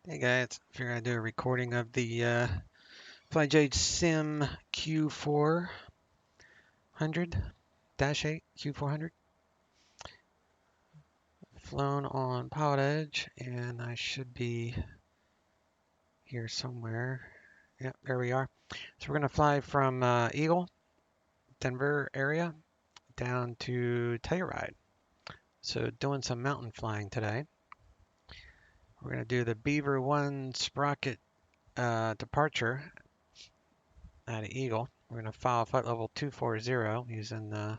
Hey guys, figured I'd do a recording of the PilotEdge Sim Q400 Dash 8 Q400 flown on PilotEdge, and I should be here somewhere. Yep, there we are. So we're gonna fly from Eagle, Denver area, down to Telluride. So doing some mountain flying today. We're gonna do the Beaver One Departure at Eagle. We're gonna file flight level 240 using the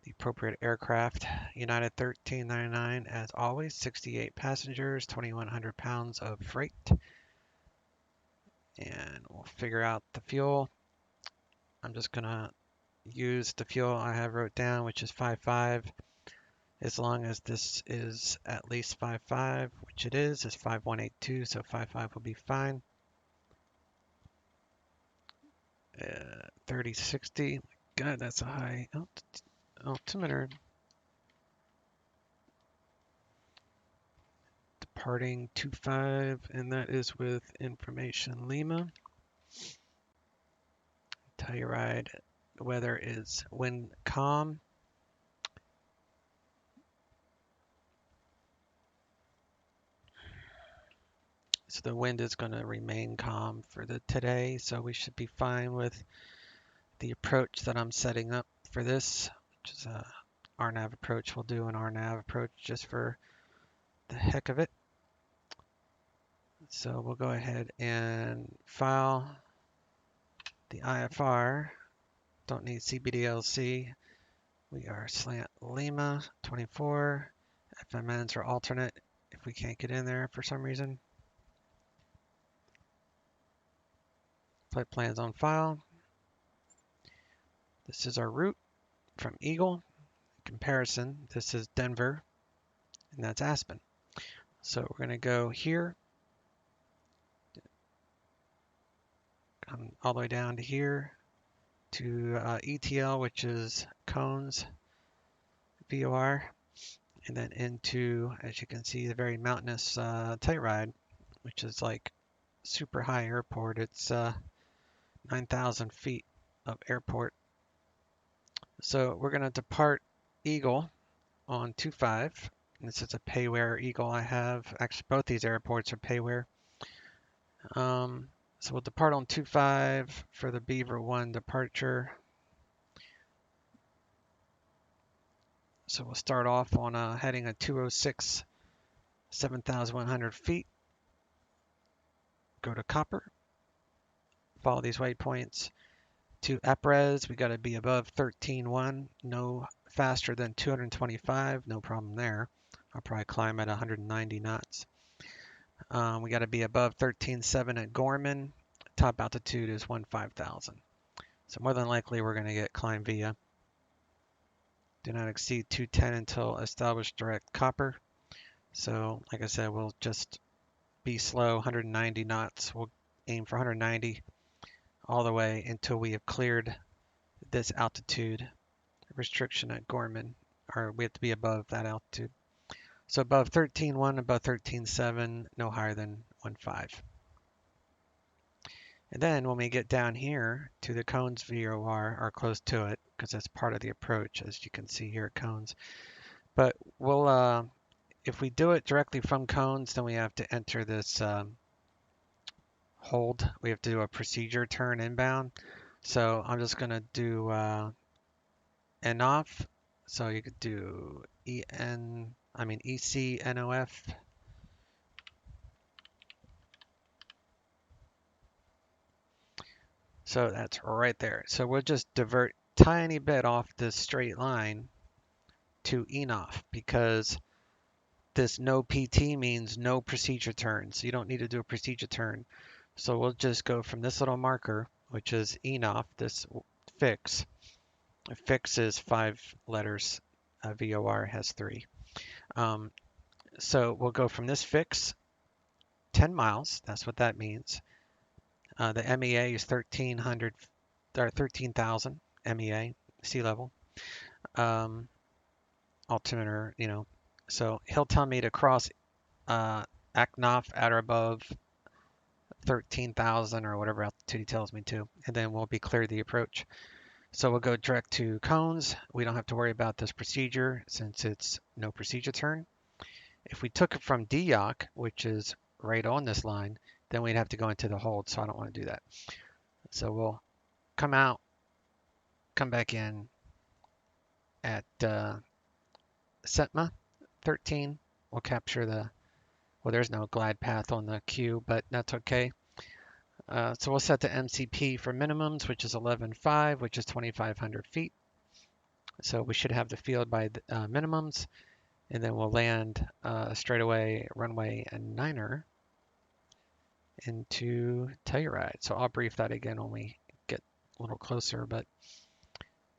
appropriate aircraft. United 1399 as always, 68 passengers, 2,100 pounds of freight. And we'll figure out the fuel. I'm just gonna use the fuel I have wrote down, which is 55. As long as this is at least 55, which it is 5182, so 55 will be fine. 3060. God, that's a high altimeter. Departing 25, and that is with information Lima. Telluride, the weather is wind calm. So the wind is going to remain calm for today, so we should be fine with the approach that I'm setting up for this, which is a RNAV approach. We'll do an RNAV approach just for the heck of it. So we'll go ahead and file the IFR. Don't need CBDLC. We are slant Lima 24. FMNs are alternate if we can't get in there for some reason. Flight plans on file. This is our route from Eagle. Comparison, this is Denver, and that's Aspen. So we're going to go here, all the way down to here, to ETL, which is Cones, VOR, and then into, as you can see, the very mountainous Telluride, which is like super high airport. It's 9,000 feet of airport. So we're going to depart Eagle on 25. This is a payware Eagle I have. Actually, both these airports are payware. So we'll depart on 25 for the Beaver One Departure. So we'll start off on heading a 206, 7,100 feet. Go to Copper. Follow these waypoints. To APRES, we got to be above 13.1, no faster than 225, no problem there. I'll probably climb at 190 knots. We got to be above 13.7 at Gorman. Top altitude is 15,000. So more than likely we're going to get climb via. Do not exceed 210 until established direct Copper. So like I said, we'll just be slow, 190 knots. We'll aim for 190 all the way until we have cleared this altitude restriction at Gorman, or we have to be above that altitude. So above 13.1, above 13.7, no higher than 1.5. And then when we get down here to the Cones VOR, or close to it, because that's part of the approach, as you can see here at Cones. But we'll, if we do it directly from Cones, then we have to enter this hold. We have to do a procedure turn inbound. So I'm just going to do NOF. So you could do ECNOF. So that's right there. So we'll just divert tiny bit off this straight line to ENOF because this no PT means no procedure turn. So you don't need to do a procedure turn. So we'll just go from this little marker, which is ENOF, this fix. Fix is 5 letters. VOR has 3. So we'll go from this fix 10 miles. That's what that means. The MEA is 1,300 or 13,000 MEA sea level. Altimeter, So he'll tell me to cross Aknoff at or above 13,000 or whatever altitude he tells me to, and then we'll be clear the approach. So we'll go direct to cones. We don't have to worry about this procedure since it's no procedure turn. If we took it from DYOC, which is right on this line, then we'd have to go into the hold, so I don't want to do that. So we'll come out, come back in at SETMA 13. We'll capture the, well, there's no glide path on the queue, but that's okay. So we'll set the MCP for minimums, which is 11.5, which is 2,500 feet. So we should have the field by the, minimums, and then we'll land straight away runway and 9er into Telluride. So I'll brief that again when we get a little closer, but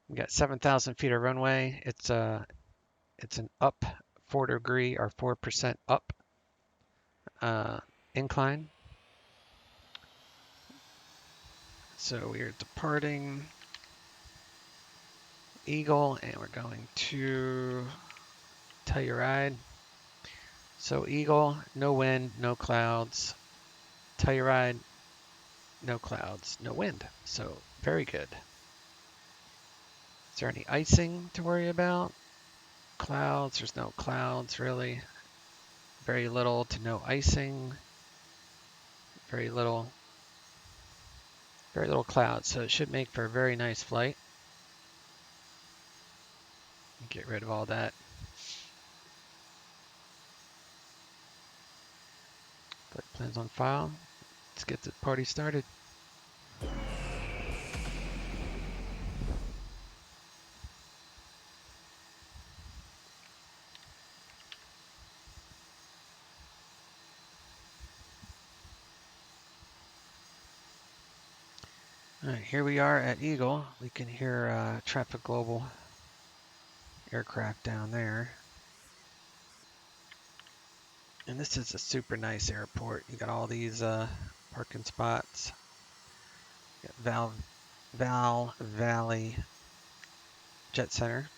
we got 7,000 feet of runway. It's an up 4° or 4% up incline. So we are departing Eagle and we're going to Telluride. So Eagle, no wind, no clouds. Telluride, no clouds, no wind. So very good. Is there any icing to worry about? Clouds, there's no clouds really. Very little to no icing. Very little clouds. So it should make for a very nice flight. Get rid of all that. Flight plans on file. Let's get the party started. All right, here we are at Eagle. We can hear Traffic Global aircraft down there. And this is a super nice airport. You got all these parking spots. You got Val Valley Jet Center.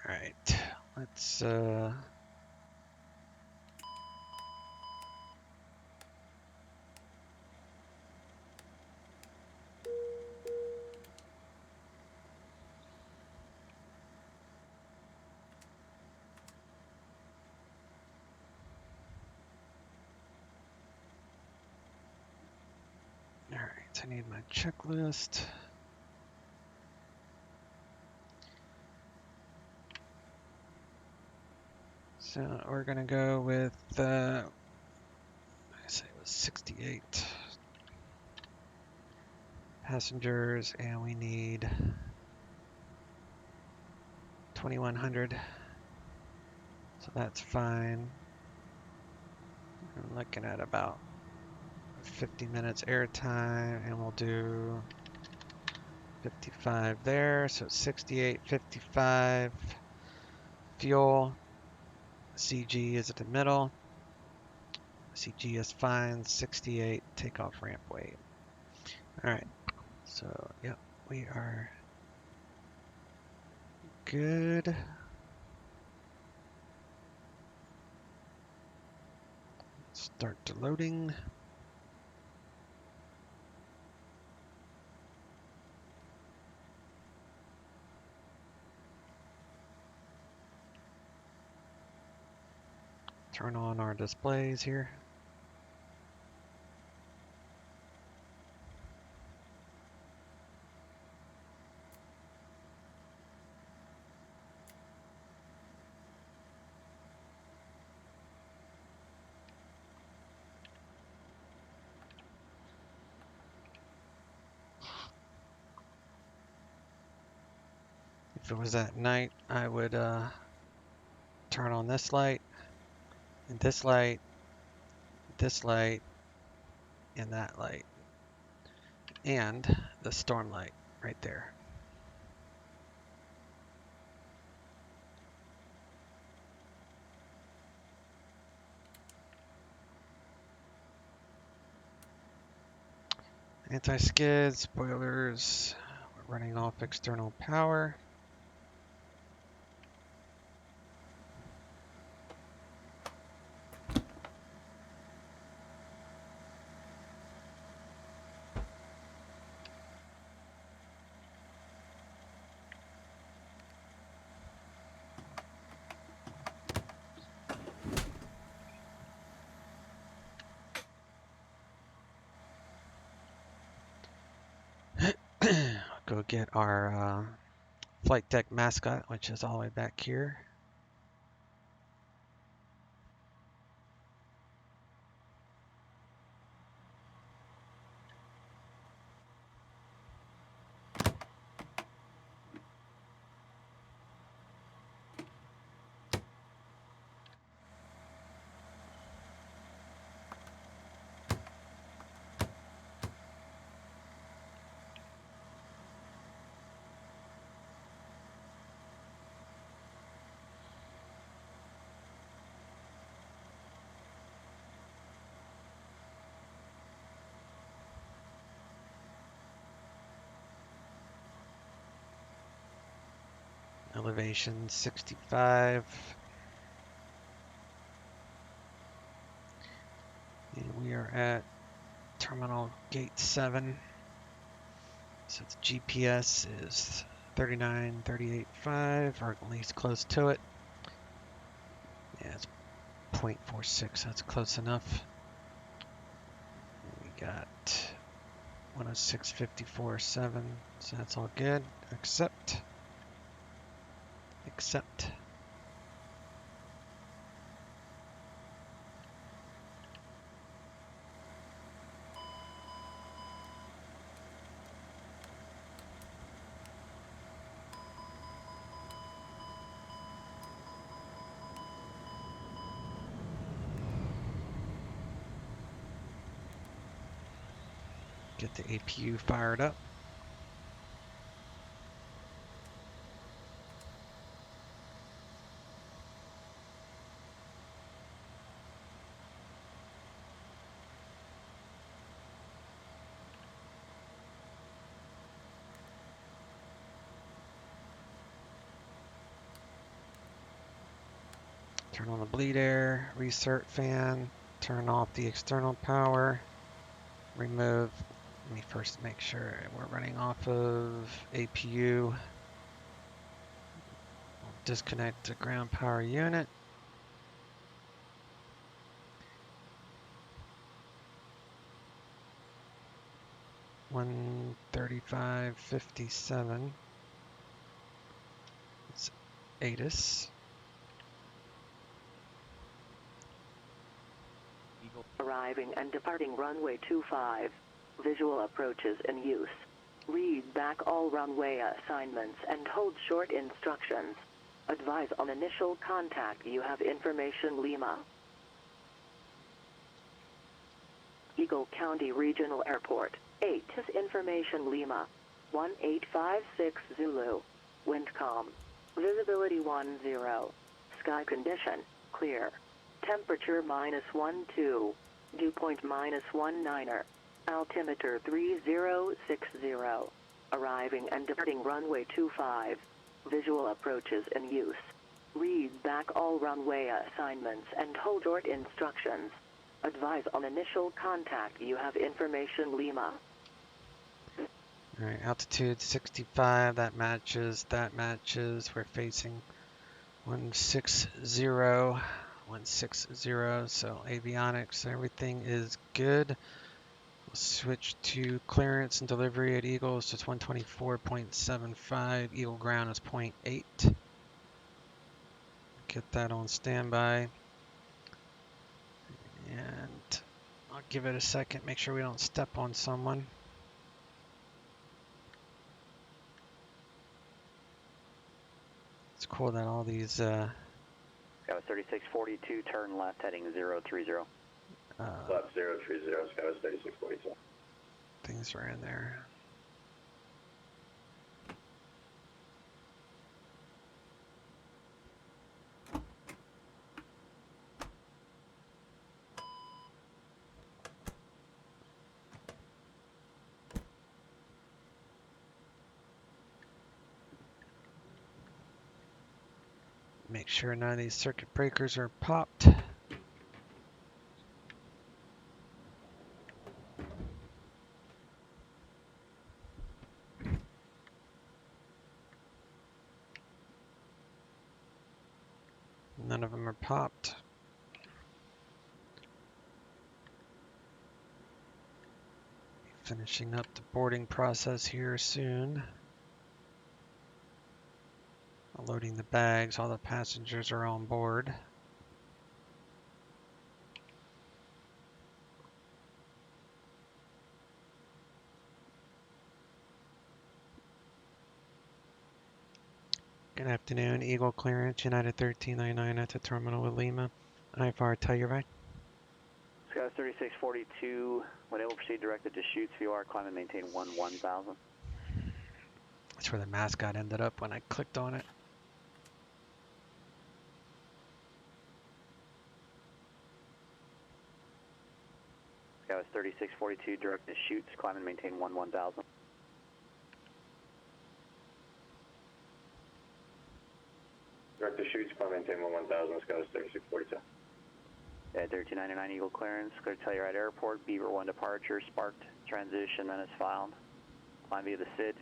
All right, let's all right, I need my checklist. So we're gonna go with I say it was 68 passengers, and we need 2,100. So that's fine. I'm looking at about 50 minutes airtime, and we'll do 55 there. So 68, 55. Fuel. CG is at the middle. CG is fine. 68 takeoff ramp weight. All right. So, yep, we are good. Start the loading. Turn on our displays here. If it was at night, I would turn on this light, and this light, and that light, and the storm light right there. Anti-skid, spoilers, we're running off external power. Go get our flight deck mascot, which is all the way back here. Elevation 65. And we are at terminal gate 7. So the GPS is 39.38.5, or at least close to it. Yeah, it's 0.46, that's close enough. We got 106.54.7, so that's all good. Accept. Accept. Get the APU fired up. Turn on the bleed air, recert fan, turn off the external power, remove. Let me first make sure we're running off of APU. We'll disconnect the ground power unit. $135.57. It's ATIS. Arriving and departing runway 25. Visual approaches in use. Read back all runway assignments and hold short instructions. Advise on initial contact. You have information Lima. Eagle County Regional Airport. 8 is information Lima. 1856 Zulu. Windcom. Visibility 10. Sky condition, clear. Temperature -12. Dew point -19. Altimeter 3060. Arriving and departing runway 25. Visual approaches in use. Read back all runway assignments and hold short instructions. Advise on initial contact. You have information Lima. All right, altitude 65, that matches, we're facing 160, 160, so avionics, everything is good. We'll switch to clearance and delivery at Eagle, so it's 124.75, Eagle ground is 0.8. Get that on standby. And I'll give it a second, make sure we don't step on someone. It's cool that all these Got a 3642, turn left heading 030. Left 030, Skywest 3642. Things are in there. Make sure none of these circuit breakers are popped. None of them are popped. Finishing up the boarding process here soon. Loading the bags, all the passengers are on board. Good afternoon, Eagle clearance, United 1399 at the terminal with Lima. IFR, Telluride. Sky 3642, when able proceed directed to chutes, VOR, climb and maintain 1000. That's where the mascot ended up when I clicked on it. Sky 3642, directed to chutes, climb and maintain 1000. Direct to chutes, climb maintain 1000, Sky 3642. At 1399 Eagle clearance, clear to Telluride Airport, Beaver One Departure, sparked transition, then is filed. Climb via the SID.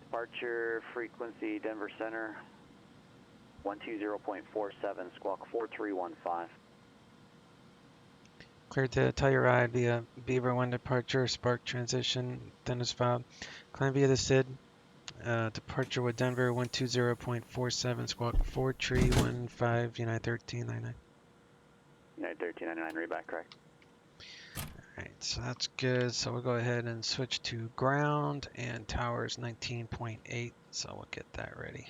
Departure frequency Denver Center, 120.47, squawk 4315. Cleared to Telluride via Beaver One Departure, spark transition, then is filed. Climb via the SID. Departure with Denver 120.47, squawk 4315, United 1399. United 1399, read back correct. Alright, so that's good. So we'll go ahead and switch to ground and towers 19.8. So we'll get that ready.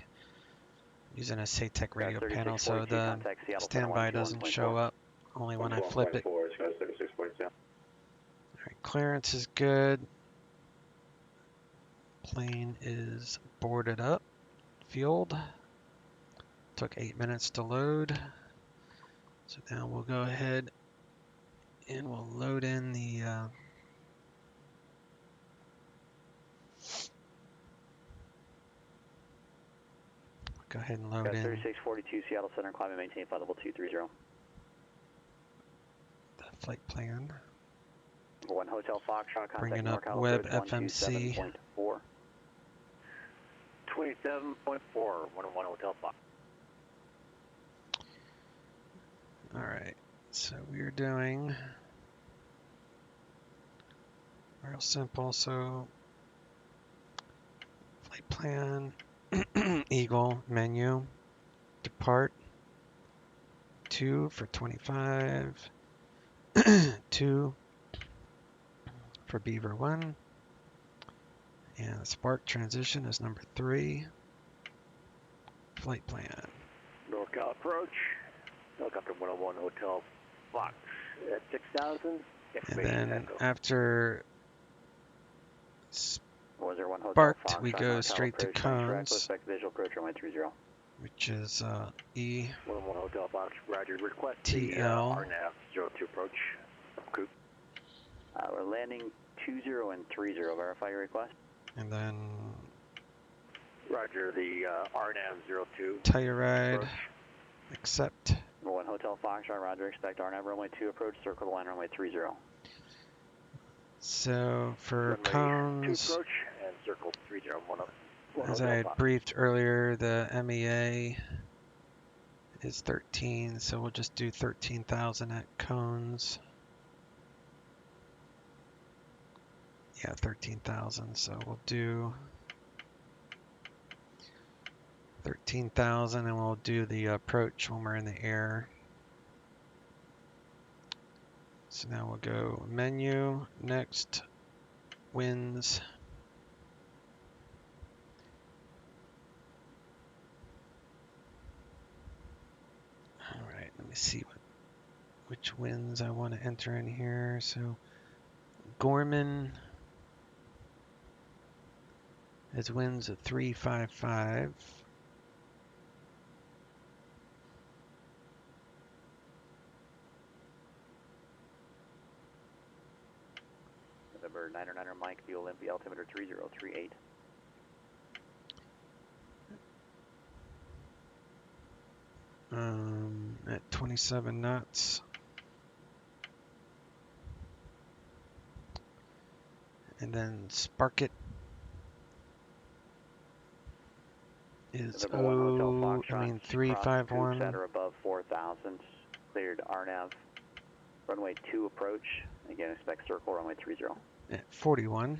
Using a SATEC radio panel, so the standby doesn't show up, only when I flip it. Sky 3642. Alright, clearance is good. Plane is boarded up, fueled. Took 8 minutes to load. So now we'll go ahead and we'll load in the go ahead and load in 3642 Seattle Center, climb and maintain flight level 230. the flight plan. One Hotel Foxtrot, contact Bringing up NorCal Web Bridge FMC. 127.4. 27.4, 101 Hotel Fox. Alright, so we're doing real simple. So flight plan, Eagle menu, depart 2 for 25, 2 for Beaver 1, and spark transition is number 3. Flight plan. NorCal approach, helicopter 101 Hotel Fox at 6,000. And then after Was there one Hotel sparked, Fox, we go straight to cones, Respect visual approach runway 30. which is E 101 Hotel Fox, roger. Request TL. the RNAV 02 approach. Coop. We're landing 20 and 30. Verify your request. and then Roger, the RNAV 02 Telluride, approach. accept. One Hotel Fox, roger. Expect RNAV runway 2 approach, circle the line runway 30. So for Runway cones, 2 approach and circle 30. as I had briefed earlier, the MEA is 13, so we'll just do 13,000 at cones. Yeah, 13,000, so we'll do 13,000 and we'll do the approach when we're in the air. So now we'll go menu, next, winds. All right, let me see which winds I want to enter in here. So Gorman has winds at 355. November 909 Mike, the Olympia altimeter 3038. At 27 knots. And then Spark It is Number 1 Hotel Foxtrot, cross Coops 351. at or above 4,000. Cleared RNAV. Runway 2 approach. Again, expect circle, runway 30. At 41.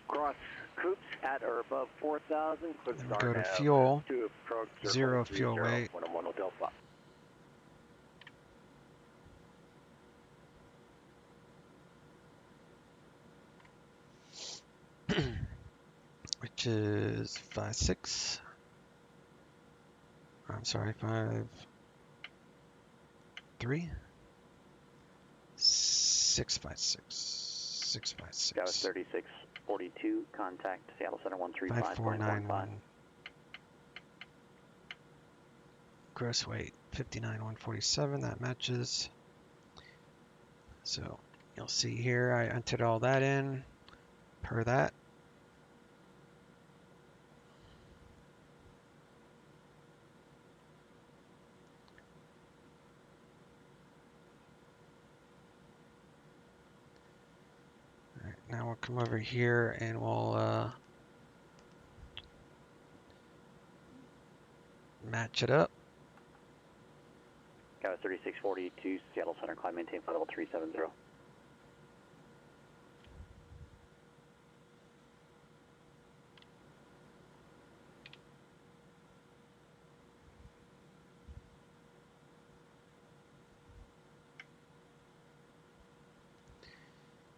Cross Coops at or above 4,000. Clear Then we go to fuel. 2 approach, circle, 0 30, fuel weight. 101 Hotel Fox. Which is 5-6. I'm sorry, 5-3. 6-5-6. 6-5-6. Dallas 3642, contact Seattle Center 135. 5491. Gross weight 59,147. That matches. So you'll see here I entered all that in per that. Now we'll come over here and we'll match it up. Dallas 3642, Seattle Center, climb maintain flight level 370.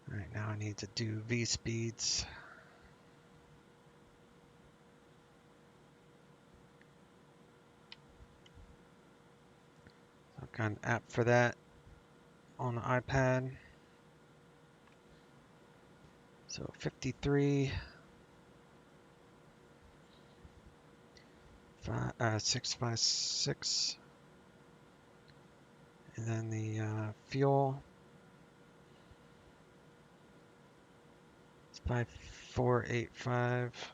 All right, now I need to do V speeds. I've got an app for that on the iPad. So 53, 656, and then the fuel. 5485.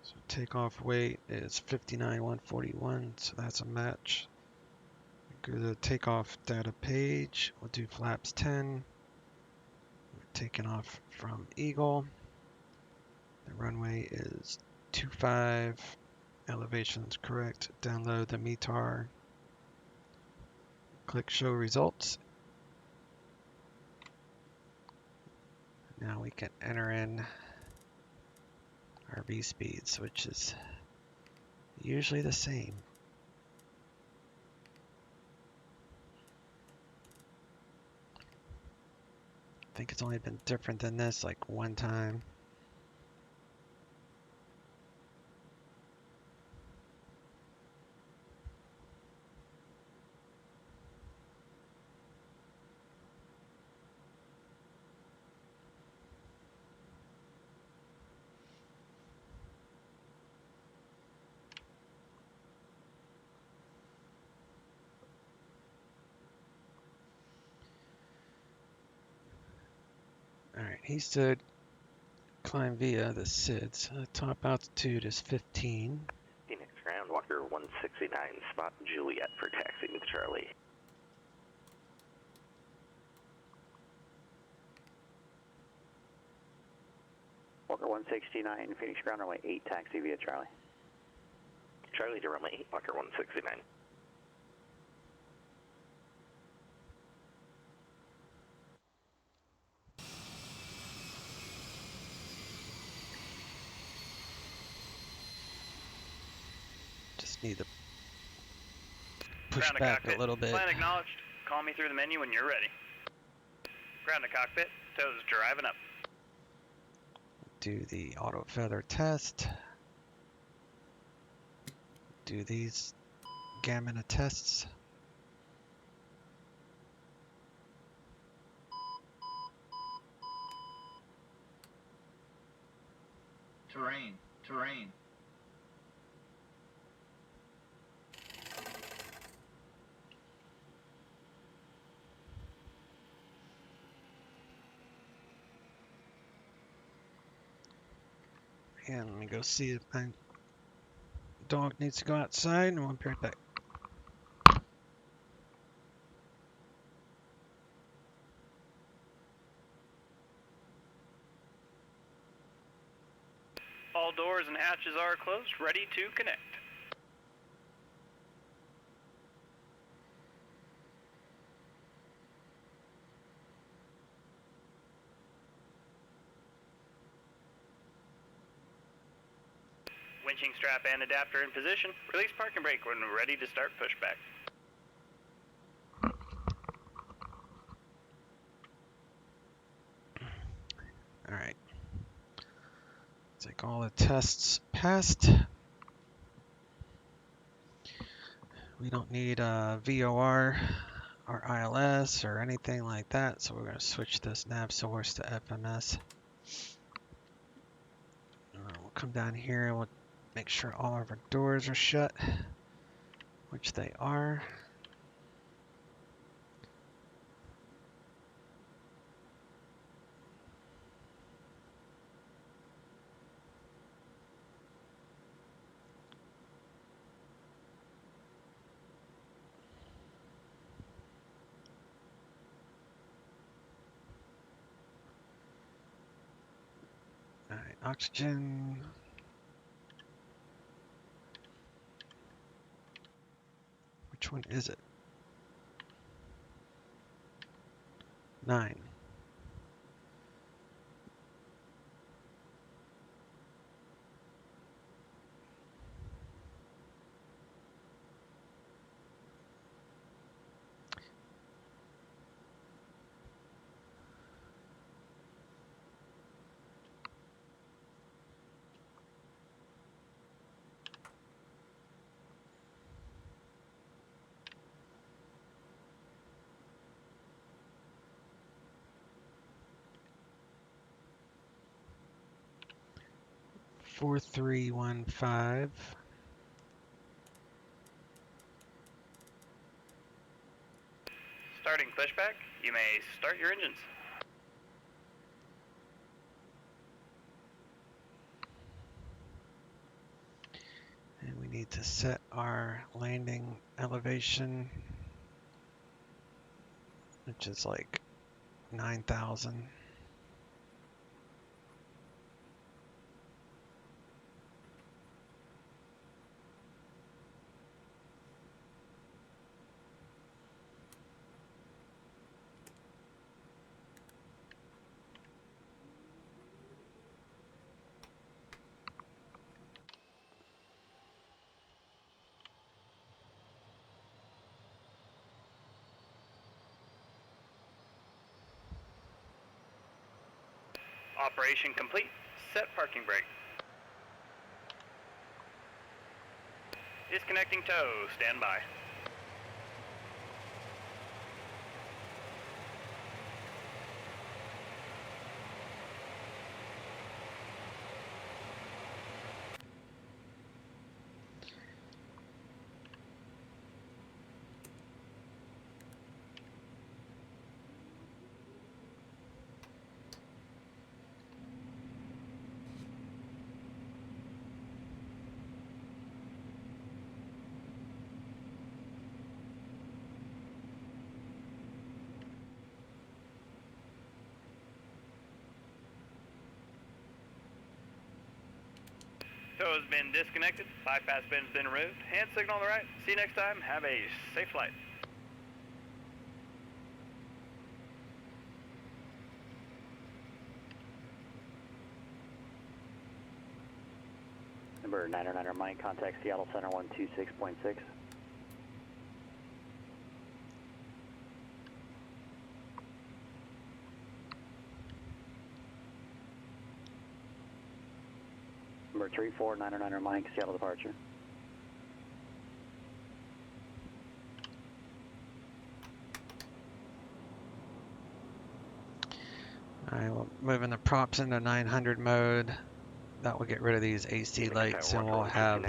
So takeoff weight is 59,141, so that's a match. Go to the takeoff data page. We'll do flaps 10. We're taking off from Eagle. The runway is 25. Elevation's correct. Download the METAR. Click show results. Now we can enter in our V speeds, which is usually the same. I think it's only been different than this like one time. Alright, he said climb via the SIDS. Top altitude is 15. Phoenix ground, Walker 169, spot Juliet for taxi with Charlie. Walker 169, Phoenix ground, runway 8, taxi via Charlie. Charlie to runway 8, Walker 169. Just need to push Ground to back cockpit. a little bit. Plan acknowledged. Call me through the menu when you're ready. Ground to cockpit. Toes driving up. Do the auto feather test. Do these gamma tests. Terrain. And let me go see if my dog needs to go outside, and we'll be right back. All doors and hatches are closed, ready to connect. Winching strap and adapter in position. Release parking brake when ready to start pushback. All right. Looks like all the tests passed. We don't need a VOR or ILS or anything like that, so we're going to switch this nav source to FMS. We'll come down here and we'll make sure all of our doors are shut, which they are. All right, oxygen. Which one is it? 9. Four, 3, 1, 5. Starting pushback, you may start your engines. And we need to set our landing elevation, which is like 9,000. Operation complete. Set parking brake. Disconnecting tow. Stand by. Tow has been disconnected. Bypass bin has been removed. Hand signal on the right. See you next time. Have a safe flight. Number 909 Mike, contact Seattle Center 126.6. Number 34 909 Mike, Seattle departure. All right, well, moving the props into 900 mode. That will get rid of these AC lights, and we'll have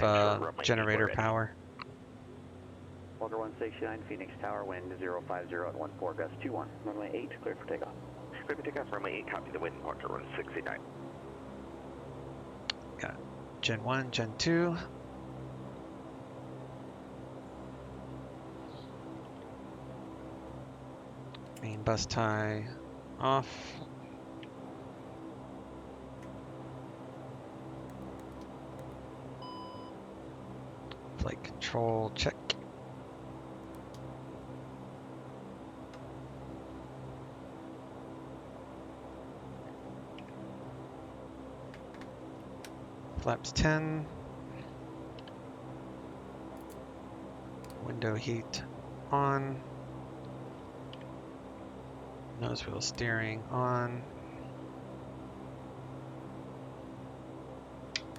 generator power. Walker 169, Phoenix Tower, wind 050 at 14, gust 21. Runway 8, clear for takeoff. Clear for takeoff, runway 8, copy the wind, Walker 169. Got Gen 1, Gen 2. Main bus tie off. Flight control check. Flaps 10. Window heat on. Nose wheel steering on.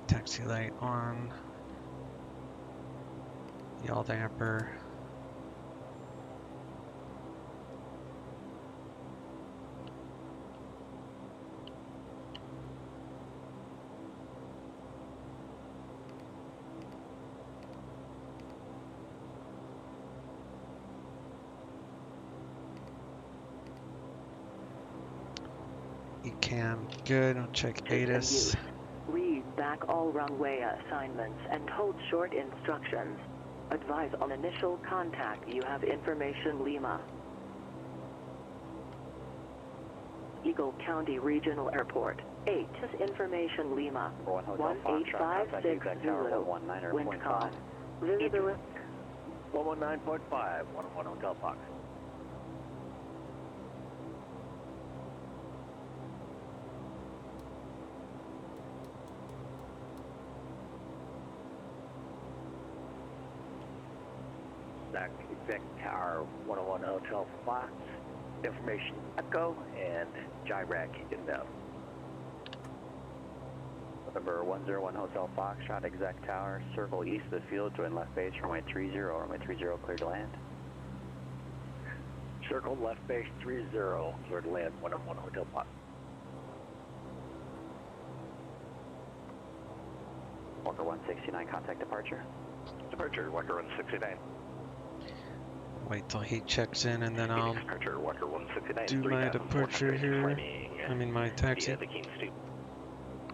Taxi light on. Yaw damper. Cam good. I'll check ATIS. Read back all runway assignments and hold short instructions. Advise on initial contact. You have information, Lima. Eagle County Regional Airport. 8 is information, Lima. 18560. Wind calm. Visibility. 119.5. 111 Hotel Fox. Exec Tower 101 Hotel Fox, information Echo, and Jirac inbound. Number 101 Hotel Fox, shot Exec Tower, circle east of the field, join left base, runway 30, clear to land. Circle left base 30, clear to land 101 Hotel Fox. Walker 169, contact departure. Departure, Walker 169. Wait till he checks in and then I'll Departure, Walker 169. do my departure here. I mean my taxi. The King Stew.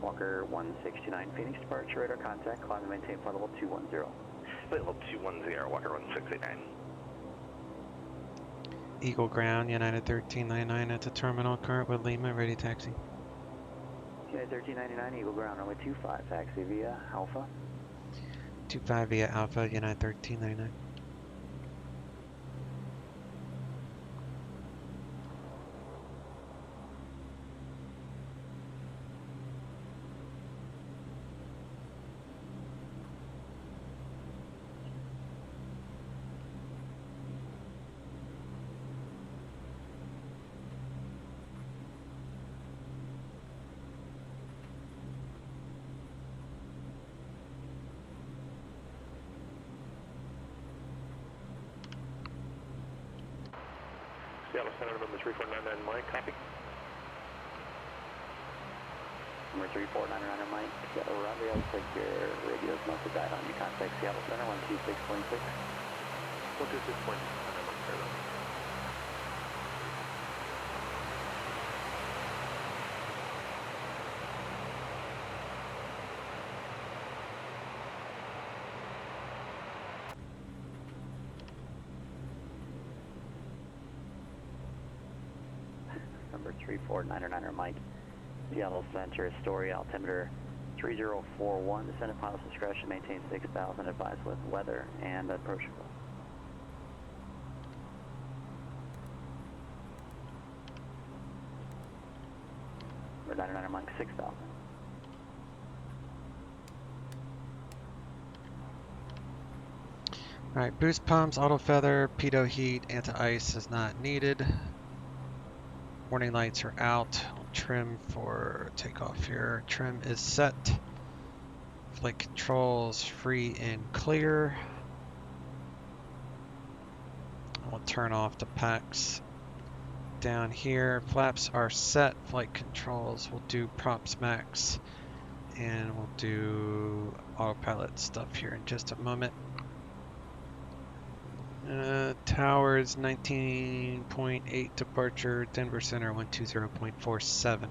Walker 169, Phoenix departure, radar contact, climb and maintain flight level 210. Flight level 210, Walker 169. Eagle ground, United 1399 at the terminal, current with Lima, ready taxi. United 1399, Eagle ground, runway 25, taxi via Alpha. 25 via Alpha, United 1399. Seattle Center, number 3499, Mike, copy. Number 3499, Mike, Seattle Rendezvous, looks like your radio's must have died on you. Contact Seattle Center, 126.6. 126.6, Number 3499, Mike, Seattle Center, Astoria, altimeter 3041, descendant pilot's discretion, maintain 6,000, advise with weather and approachable. Number 99, Mike, 6,000. Alright, boost pumps, auto feather, pitot heat, anti-ice is not needed. Warning lights are out. I'll trim for takeoff here. Trim is set. Flight controls free and clear. I'll turn off the packs down here. Flaps are set. Flight controls. We'll do props max. And we'll do autopilot stuff here in just a moment. Towers 19.8 departure, Denver Center 120.47.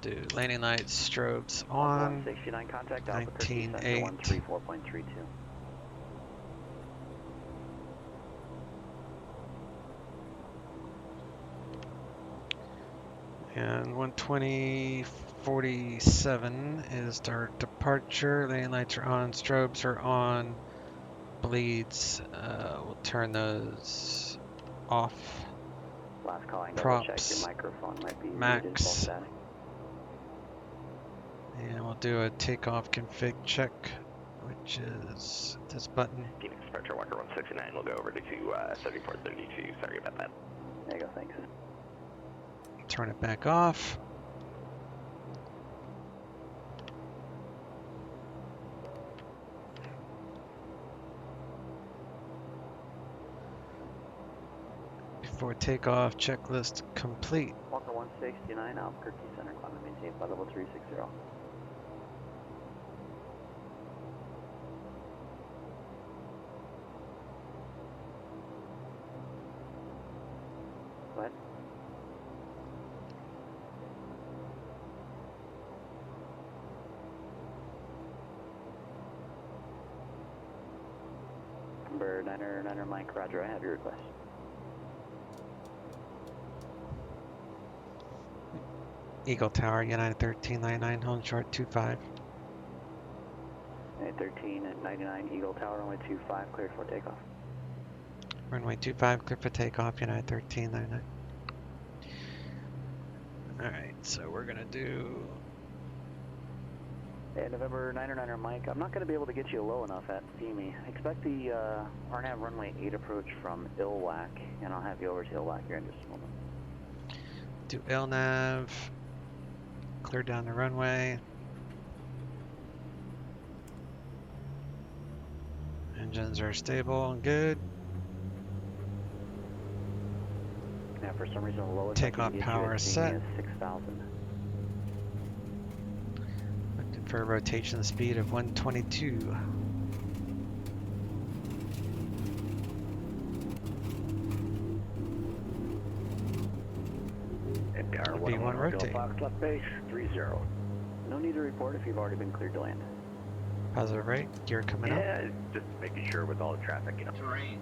do landing lights, strobes Alpha on. 169, contact Albuquerque 19.8. Center 134.32. And 120.47 is our departure. Landing lights are on, strobes are on, bleeds. We'll turn those off. Last calling, double check your Props, microphone might be muted, full max. static. And we'll do a takeoff config check, which is this button. Phoenix Departure Walker 169 will go over to 3432. Sorry about that. There you go, thanks. Turn it back off. Before takeoff, checklist complete. Walker 169, Albuquerque Center, climb and maintain flight level 360. Go ahead. Number 9er Mike, roger, I have your request. Eagle Tower, United 1399, hold short 25. United 13 and 99, Eagle Tower, runway 25, cleared for takeoff. Runway 25, clear for takeoff, United 1399. Alright, so we're gonna do... Hey, November 9er Mike, I'm not going to be able to get you low enough at FEMI. Expect the RNAV runway 8 approach from ILWAC, and I'll have you over to ILWAC here in just a moment. Do LNAV, clear down the runway. Engines are stable and good. Now, for some reason, the lowest Takeoff power is set. is 6,000. Looking for a rotation speed of 122. B1 rotate. Fox left base, 30. No need to report if you've already been cleared to land. Positive right, gear coming up. Yeah, just making sure with all the traffic, you know. Terrain.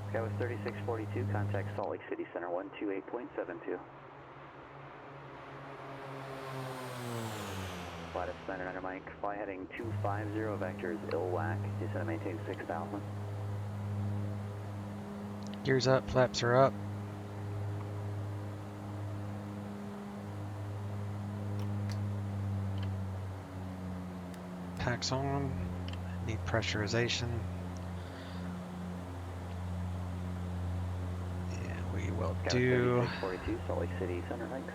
Sky was 3642, contact Salt Lake City Center 128.72. Flight of 9er Mike, fly heading 250 vectors ILWAC, descend and maintain 6,000. Gears up, flaps are up. Packs on, need pressurization. And we will do 3642, Salt Lake City Center, thanks.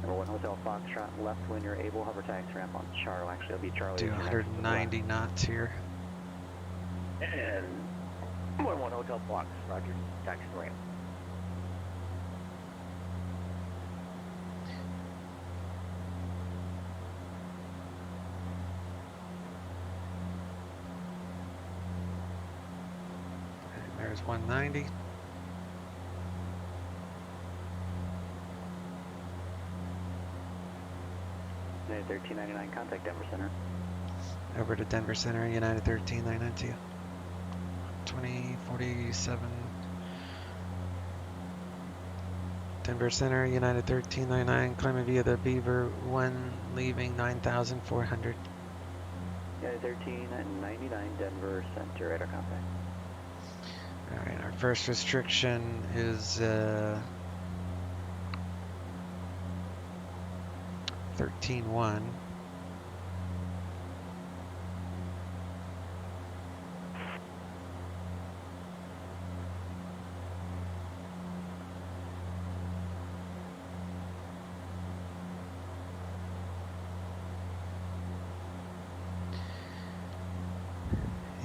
Number 1 Hotel Foxtrot, left when you're able, hover taxi ramp on Charlie. Actually, it'll be Charlie. do 190 knots here. And 1-1 Hotel Fox, roger, taxi ramp. And there's 190. United 1399, contact Denver Center. Over to Denver Center, United 1392. 2047. Denver Center, United 1399, climbing via the Beaver One, leaving 9,400. United 1399, Denver Center, radar contact. Alright, our first restriction is 13.1.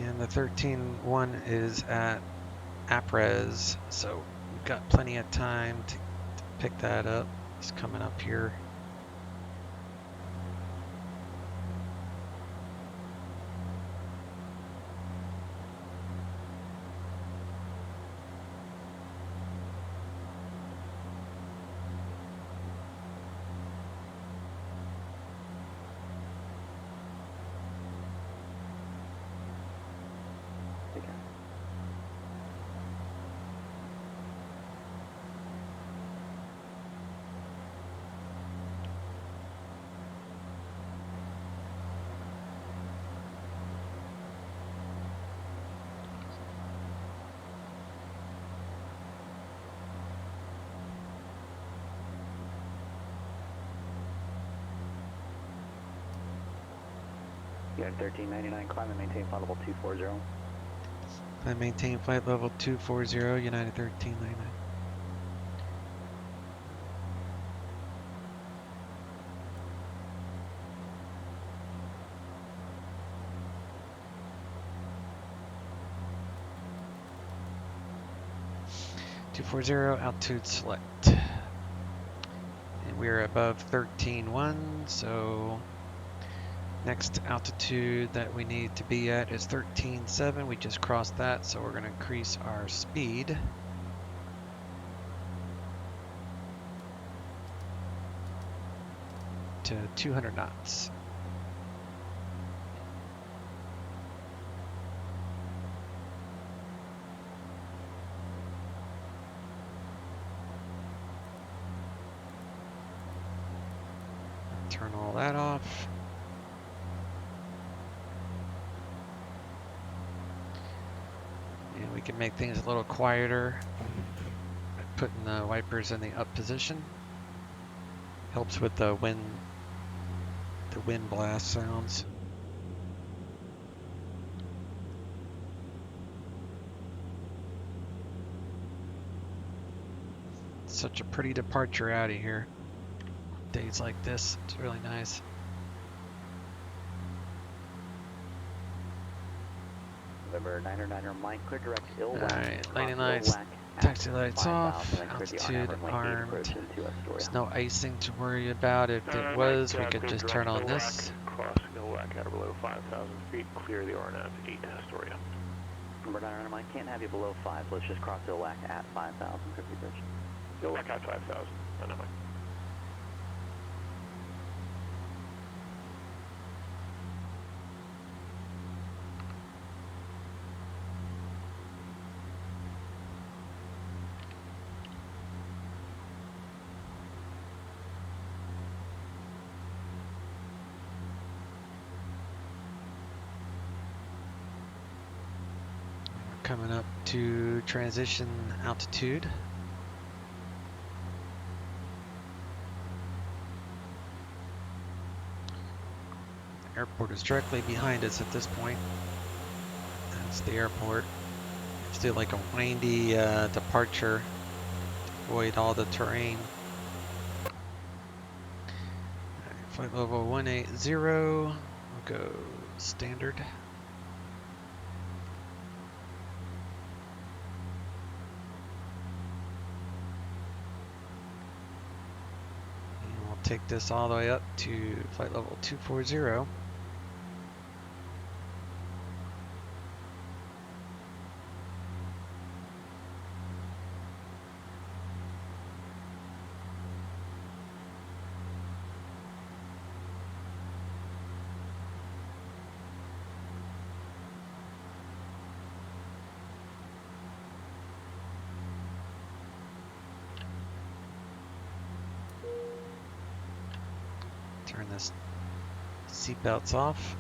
And the 13.1 is at APRES, so we've got plenty of time to pick that up. It's coming up here. Take care. Unit 1399, climb and maintain flight level 240. I maintain flight level 240, United 1399. Altitude select. And we're above 13.1, so next altitude that we need to be at is 13.7. We just crossed that, so we're going to increase our speed to 200 knots. Turn all that off. And we can make things a little quieter by putting the wipers in the up position. Helps with the wind blast sounds. Such a pretty departure out of here. Days like this, it's really nice. November 909er, Mike, clear direct ill Alright, landing lights, taxi lights off, altitude armed. There's no icing to worry about. If it was, we could just turn on this. Cross Nowak at or below 5,000 feet, clear the RNAV 8 Astoria. Number 909er, Mike, can't have you below 5, so let's just cross Ilwac at 5,000, 50 bridge. Nowak at 5,000, I know, Mike. Coming up to transition altitude. The airport is directly behind us at this point. That's the airport. Let's do like a windy departure to avoid all the terrain. Right, flight level 180. We'll go standard. Take this all the way up to flight level 240. Turn this seatbelts off.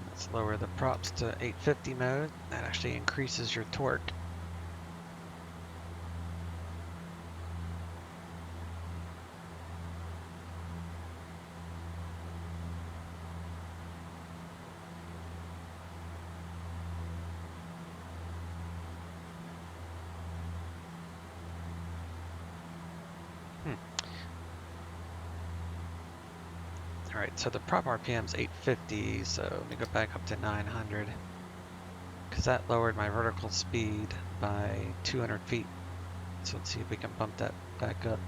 Let's lower the props to 850 mode. That actually increases your torque. Alright, so the prop RPM is 850, so let me go back up to 900. Because that lowered my vertical speed by 200 feet. So let's see if we can bump that back up.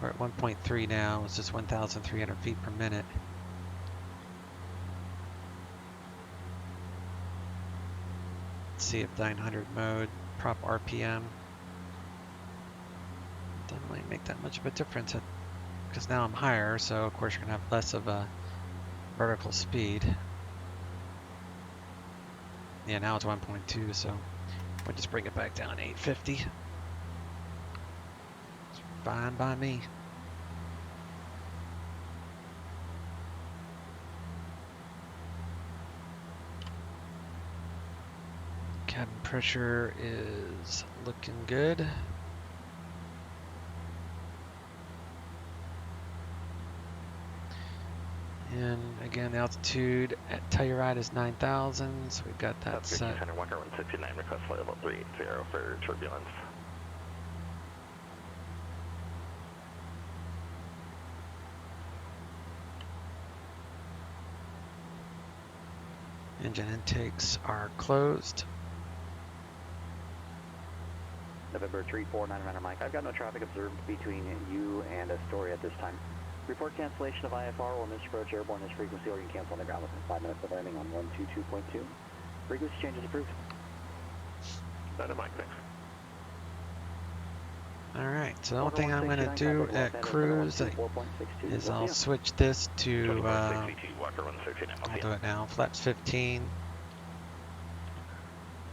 We're at 1.3 now. It's just 1,300 feet per minute. Let's see if 900 mode, prop RPM. Doesn't really make that much of a difference because now I'm higher, so of course you're gonna have less of a vertical speed. Yeah, now it's 1.2, so we'll just bring it back down to 850. It's fine by me. Cabin pressure is looking good. And again, the altitude at Telluride is 9,000, so we've got that set. Center Walker 169, request flight level 380 for turbulence. Engine intakes are closed. November 3499 Mike, I've got no traffic observed between you and Astoria at this time. Report cancellation of IFR or misapproach airborne this frequency, or you can cancel on the ground within 5 minutes of landing on 122.2. Frequency changes approved. That Mike, thanks. Alright, so the only thing I'm going to do at cruise is I'll switch this to, I'll do it now, flaps 15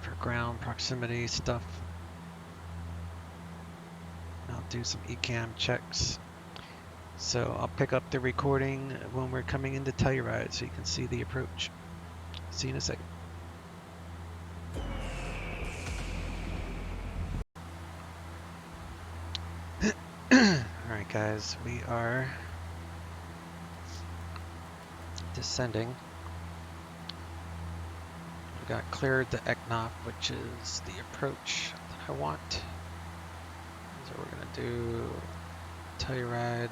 for ground proximity stuff. I'll do some ECAM checks. So I'll pick up the recording when we're coming into Telluride so you can see the approach. See you in a second. Alright guys, we are descending. We got cleared the Eknoff, which is the approach that I want. So we're going to do Telluride.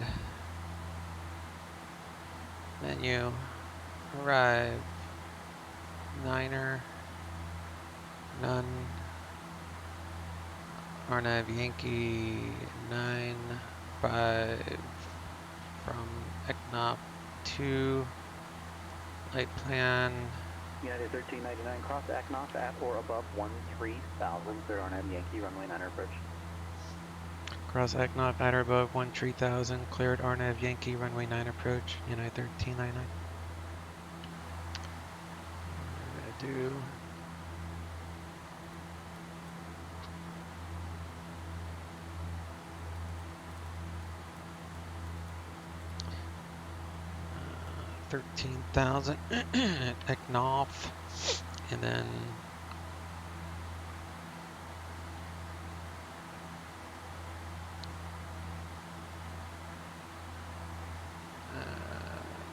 Menu, arrive, Niner, none, Arnav Yankee, 9-5 from Eknoff 2, light plan. United 1399, cross Eknoff at or above 13,000, clear Arnav Yankee, runway 9 approach. Cross Eknoff at or above 13,000, cleared Arnav Yankee, runway 9 approach, United 1399. We're gonna do uh, 13,000 at Eknoff, and then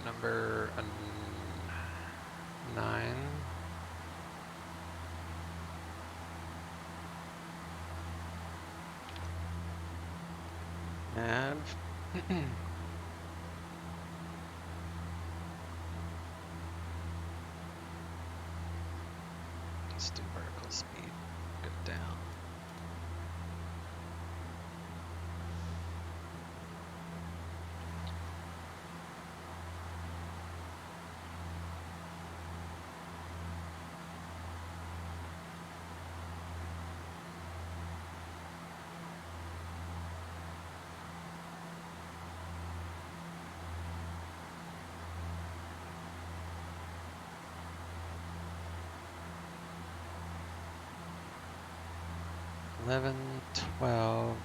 number 9. Nav. Let's do vertical speed. Go down. Eleven, 12.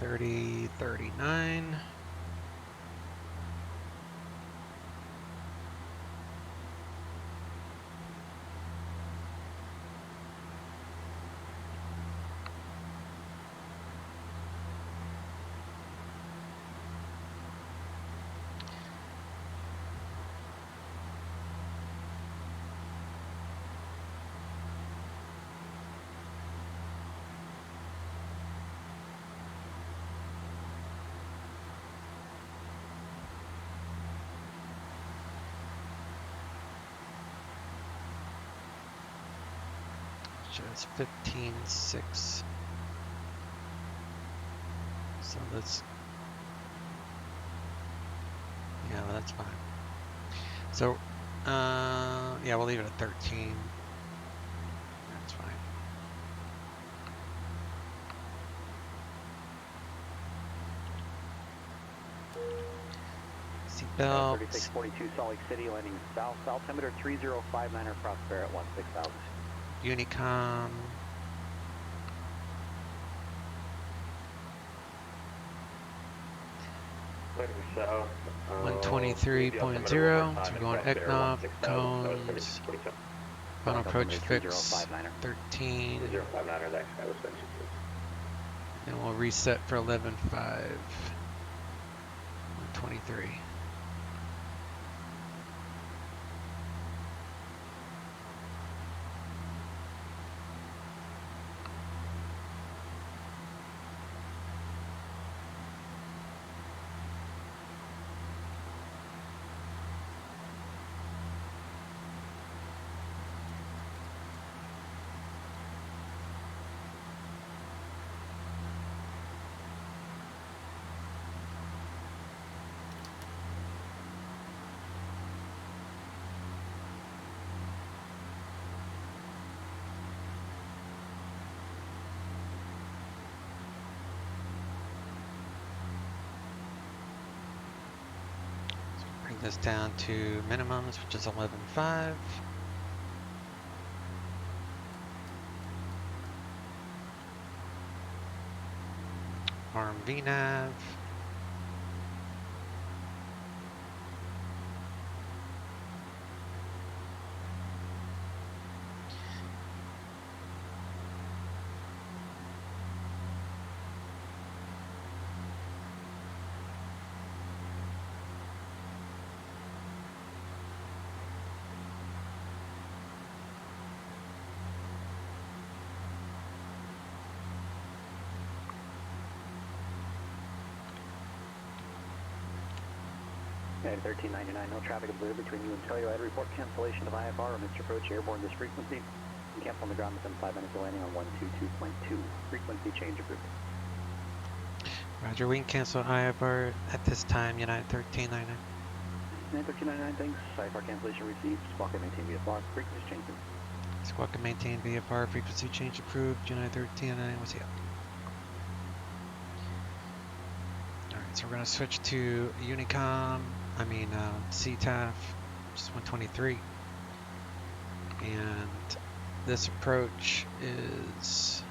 $30, $39. Shows 15.6. So let's, yeah, well, that's fine. So, yeah, we'll leave it at 13. That's fine. Seatbelt. 3642 Salt Lake City, landing south, altimeter 3059 across Barrett 16,000. Unicom. South. 123.0. So we're going ECNOP, cones. Final approach fix 13. 059er, that guy was mentioned. And we'll reset for 11.5. 123. Bring this down to minimums, which is 11.5. Arm VNav. And 1399, no traffic observed between you and Telluride. Report cancellation of IFR or missed approach airborne this frequency. And cancel on the ground within 5 minutes of landing on 122.2. Frequency change approved. Roger, we can cancel IFR at this time, United 1399. 1399, thanks. IFR cancellation received. Squawk and maintain VFR. Frequency change approved. Squawk and maintain VFR, frequency change approved. United 1399, what's up? Alright, so we're going to switch to Unicom, CTAF, which is 123. And this approach is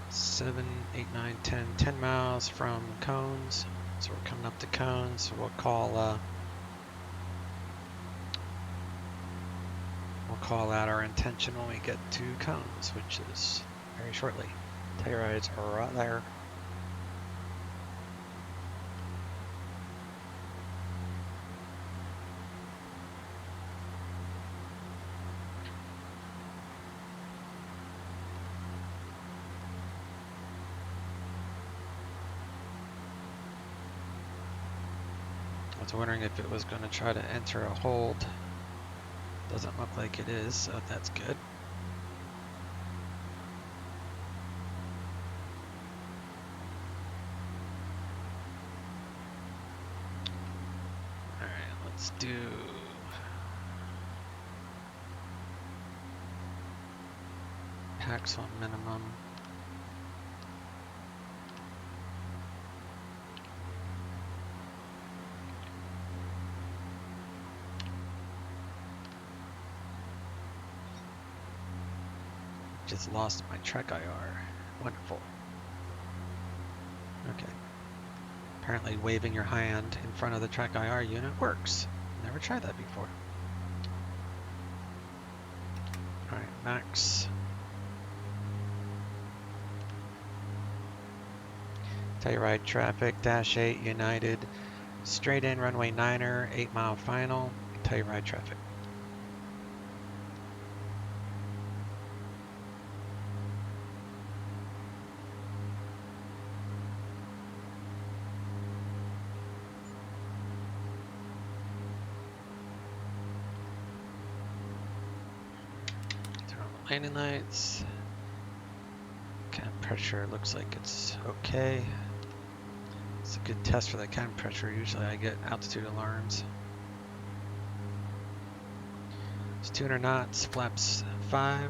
7, 8, 9, 10 miles from cones. So we're coming up to cones, so we'll call out our intention when we get to cones, which is very shortly. Telluride's right there. I was wondering if it was going to try to enter a hold. Doesn't look like it is, so that's good. Alright, let's do packs on minimum. Just lost my track IR. Wonderful. Okay. Apparently waving your hand in front of the track IR unit works. Never tried that before. Alright, max. Telluride traffic, Dash8, United. Straight in, runway 9er, 8 mile final. Telluride traffic. Turn on Landing lights. Cabin pressure looks like it's okay. It's a good test for the cabin pressure. Usually I get altitude alarms. It's 200 knots, flaps 5.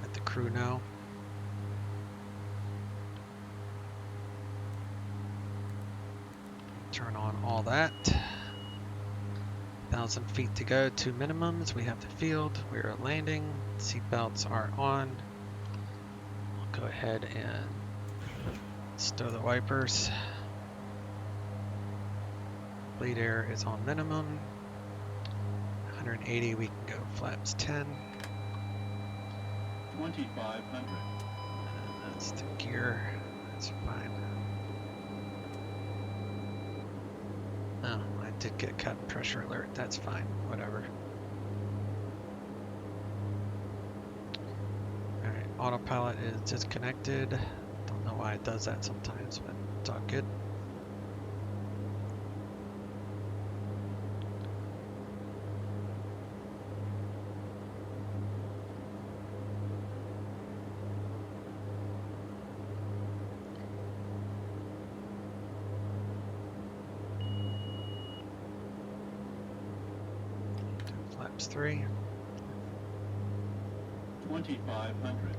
Let the crew know. Turn on all that. 1,000 feet to go, 2 minimums. We have the field. We are landing. Seatbelts are on. I'll go ahead and stow the wipers. Bleed air is on minimum. 180, we can go flaps 10. 2,500. And that's the gear. That's fine. Oh, I did get a cabin pressure alert. That's fine. Whatever. Alright, autopilot is disconnected. Don't know why it does that sometimes, but it's all good. Flaps 3. 2,500.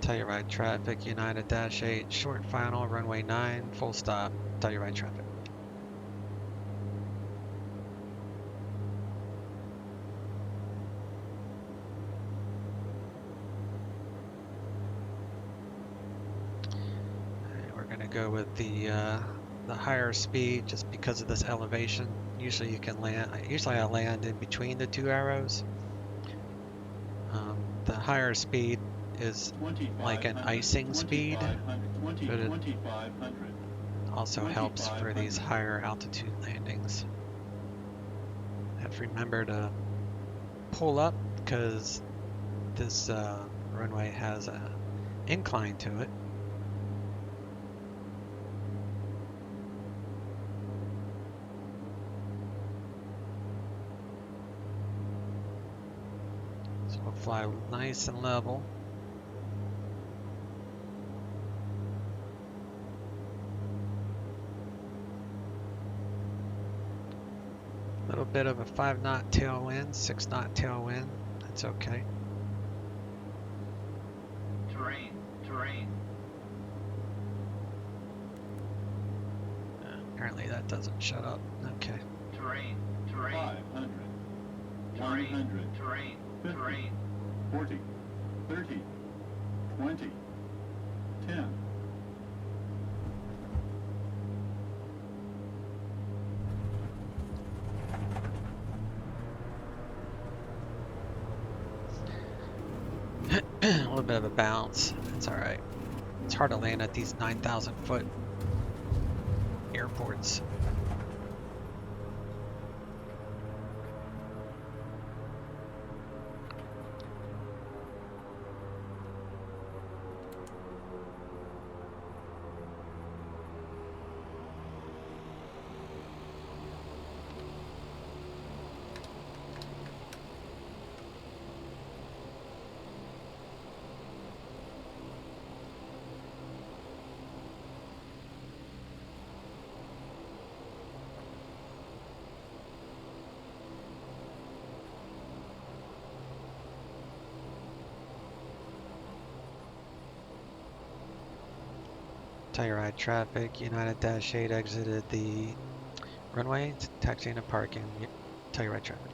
Telluride traffic, United Dash8, short final, runway 9, full stop, Telluride traffic. Alright, we're gonna go with the higher speed just because of this elevation. Usually you can land, usually I land in between the two arrows. The higher speed is like an icing speed, but it also helps for these higher altitude landings. Have to remember to pull up because this runway has an incline to it. So we'll fly nice and level. A little bit of a 5-knot tailwind, 6-knot tailwind. That's okay. Terrain. Apparently that doesn't shut up. Okay. Terrain. 500. 100. 50. 40. 30. 20. 10. A little bit of a bounce. It's alright. It's hard to land at these 9,000 foot airports. Telluride traffic, United Dash8 exited the runway, taxiing and parking, Telluride traffic.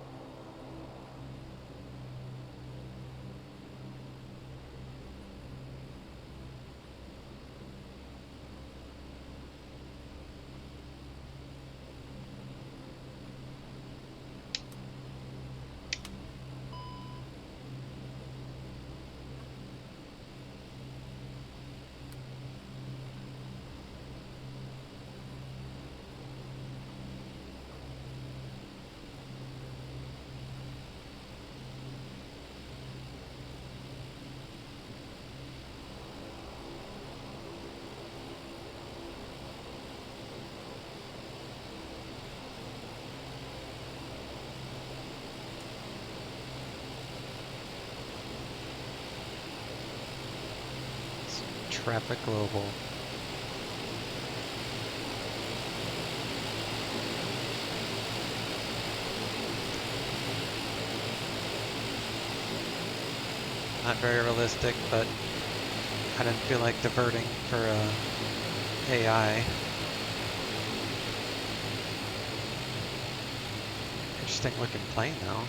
Traffic Global. Not very realistic, but I didn't feel like diverting for AI. Interesting looking plane though.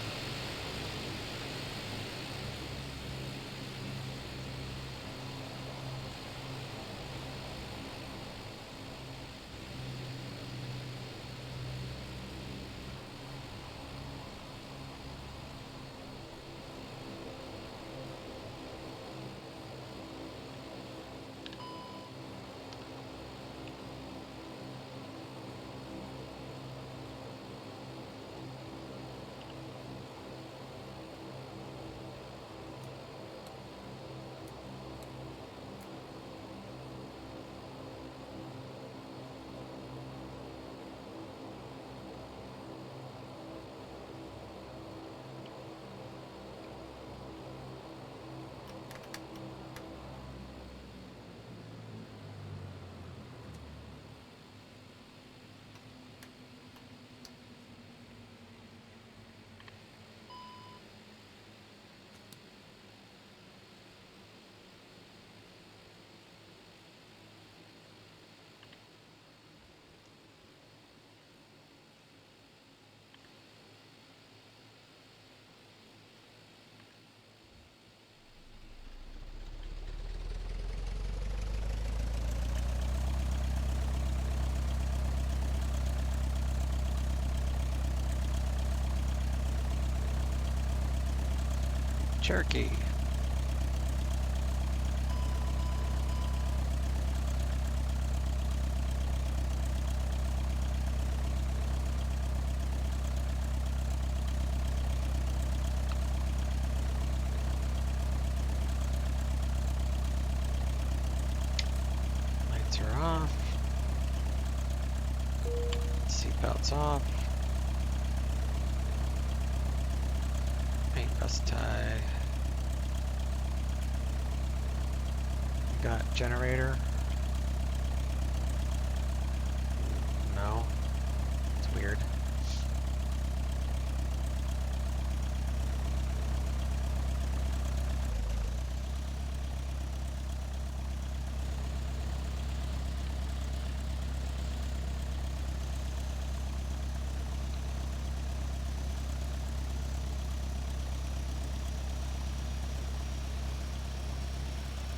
Cherokee. Lights are off. Seatbelts off. Paint bus tie. Got generator. No. It's weird.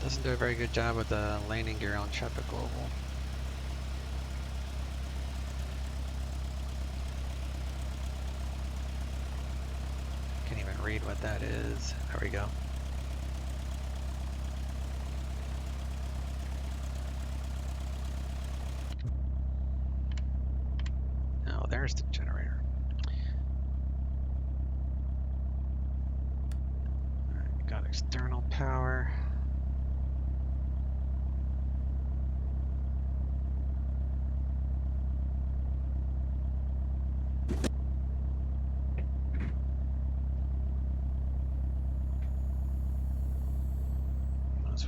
Doesn't do a very good job with the landing gear on Traffic Global. Can't even read what that is. There we go. Oh, there's the generator. Alright, got external power.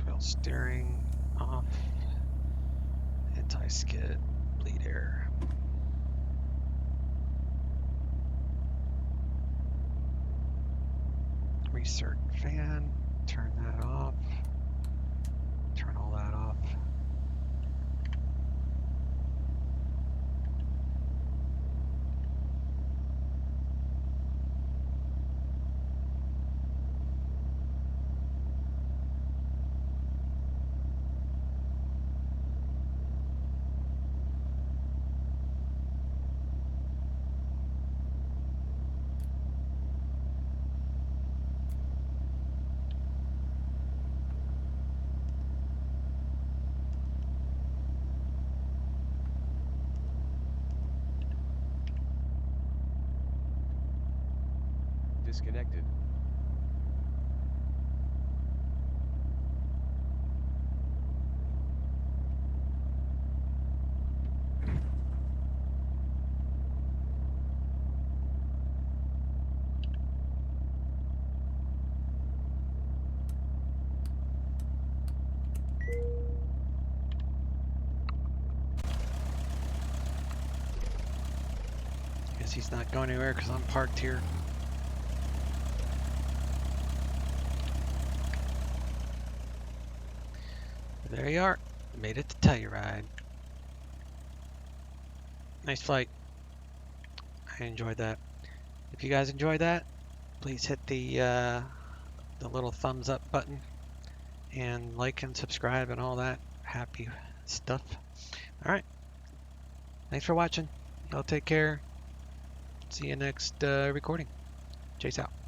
Wheel steering off, anti-skid, bleed air. Recirc fan, turn that off, turn all that off. Disconnected. Guess he's not going anywhere because I'm parked here. There you are. Made it to Telluride. Nice flight. I enjoyed that. If you guys enjoyed that, please hit the little thumbs up button and like and subscribe and all that happy stuff. All right. Thanks for watching. Y'all take care. See you next recording. Chase out.